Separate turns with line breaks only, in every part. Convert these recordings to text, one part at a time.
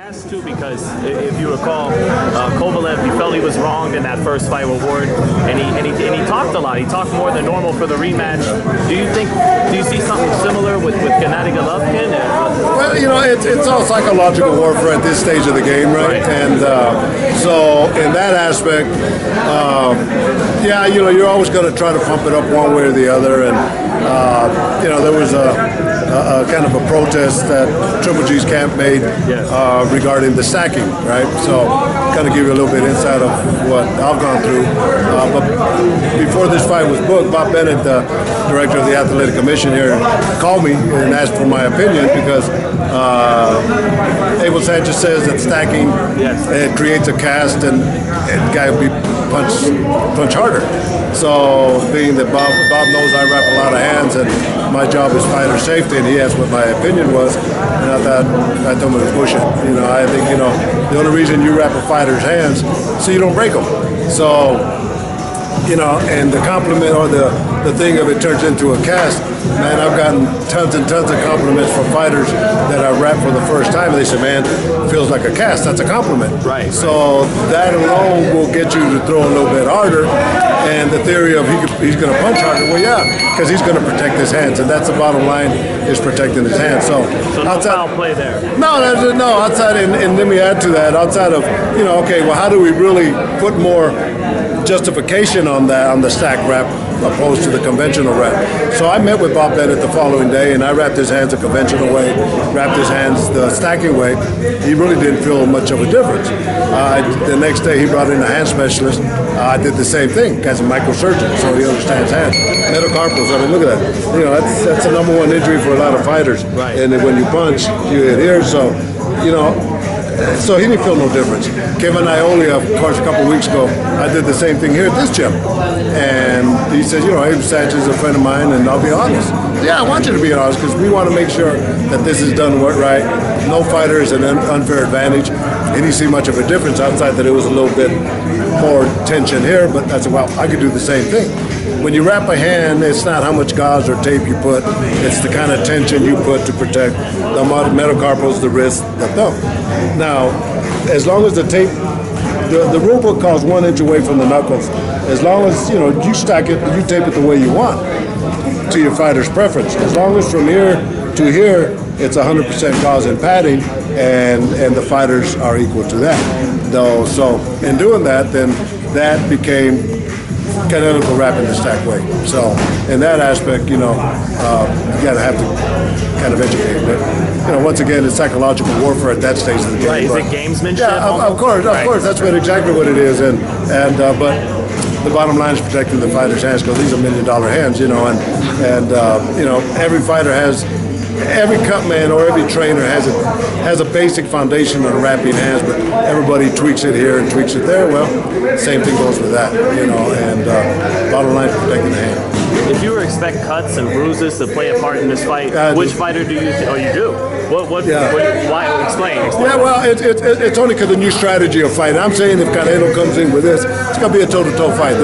asked too because if you recall, Kovalev, he felt he was wronged in that first fight with Ward, and he talked a lot. He talked more than normal for the rematch. Do you see something similar with Gennady Golovkin?
Well, you know, it's all psychological warfare at this stage of the game, right? And so in that aspect, yeah, you know, you're always going to try to pump it up one way or the other, and you know, there was a kind of a protest that Triple G's camp made regarding the stacking, right? So kind of give you a little bit insight of what I've gone through. But before this fight was booked, Bob Bennett, the director of the Athletic Commission here, called me and asked for my opinion because Abel Sanchez says that stacking it creates a cast and the guy will be punch harder. So being that Bob knows I wrap a lot of hands and my job is fighter safety, and he asked what my opinion was, and I told him it was bullshit. You know, I think, you know, the only reason you wrap a fighter's hands so you don't break them. So, you know, and the compliment or the thing of it turns into a cast. Man, I've gotten tons and tons of compliments from fighters that I rap for the first time, and they say, man, it feels like a cast. That's a compliment.
Right.
So that alone will get you to throw a little bit harder. And the theory of he's going to punch harder, well, yeah, because he's going to protect his hands, and that's the bottom line, is protecting his hands. So
no foul play there.
No, outside, and let me add to that, outside of, you know, okay, well, how do we really put more justification on that, on the stack wrap, opposed to the conventional wrap? So I met with Bob Bennett the following day, and I wrapped his hands the conventional way, wrapped his hands the stacking way. He really didn't feel much of a difference. The next day he brought in a hand specialist. I did the same thing. Guy's a microsurgeon, so he understands hands. Metacarpals, I mean, look at that. You know, that's the #1 injury for a lot of fighters.
Right.
And then when you punch, you hit here. So, you know, so he didn't feel no difference. Kevin Ioli, of course, a couple weeks ago, I did the same thing here at this gym. And he says, you know, Abel Sanchez is a friend of mine, and I'll be honest. Yeah, I want you to be honest, because we want to make sure that this is done right. No fighter is an unfair advantage. He didn't see much of a difference outside that it was a little bit more tension here, but I said, well, I could do the same thing. When you wrap a hand, it's not how much gauze or tape you put, it's the kind of tension you put to protect the metacarpals, the wrist, the thumb. Now, as long as the tape, the rule book calls 1 inch away from the knuckles. As long as, you know, you stack it, you tape it the way you want to your fighter's preference. As long as from here to here, it's 100% gauze and padding, and the fighters are equal to that. Though, so in doing that, then that became Canelo wrapping the stack way. So in that aspect, you know, you gotta have to kind of educate. But, you know, once again, it's psychological warfare at that stage of the game.
Right, is it gamesmanship?
Yeah, of course, that's exactly what it is. And but the bottom line is protecting the fighter's hands, because these are $1 million hands, you know, and you know, every fighter has. Every cut man or every trainer has a basic foundation on wrapping hands, but everybody tweaks it here and tweaks it there. Well, same thing goes with that, you know, and bottom line is protecting the hand.
If you were to expect cuts and bruises to play a part in this fight, which fighter do you think? Oh, you do? Why? Explain.
Yeah, well, it's only because of the new strategy of fighting. I'm saying if Canelo comes in with this, it's going to be a toe-to-toe fight.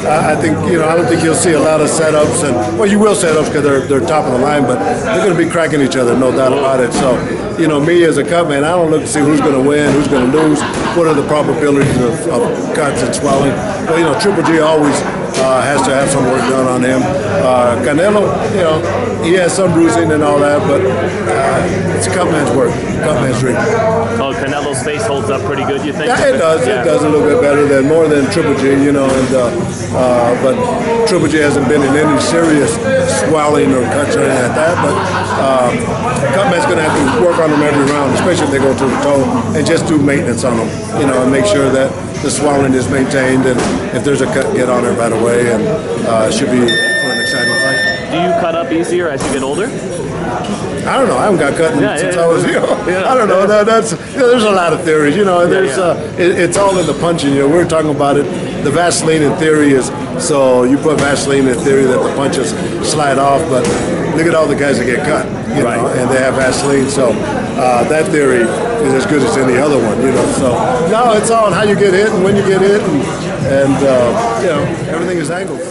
I think, you know, I don't think you'll see a lot of setups, and well, you will setups because they're top of the line, but they're going to be cracking each other, no doubt about it. So, you know, me as a cut man, I don't look to see who's going to win, who's going to lose, what are the probabilities of cuts and swelling. But, you know, Triple G always has to have some work done on him. Canelo, you know, he has some bruising and all that, but it's a cut man's work, cut man's dream.
Oh, Canelo's face holds up pretty good, you think?
Yeah, it does. Yeah. It does a little bit better more than Triple G, you know. And but Triple G hasn't been in any serious swelling or cuts or anything like that. But Cutman's going to have to work on them every round, especially if they go to the toe, and just do maintenance on them, you know, and make sure that the swelling is maintained, and if there's a cut, get on it right away, and it should be for an exciting fight.
Do you cut up easier as you get older?
I don't know. I haven't got cut since I was, you know. I don't know. That's you know, there's a lot of theories, you know. And there's it's all in the punching. You know, we were talking about it. The Vaseline in theory is so you put Vaseline in theory that the punches slide off, but look at all the guys that get cut, you know, and they have Vaseline. So that theory is as good as any other one, you know. So no, it's all on how you get hit and when you get hit, and you know, everything is angled.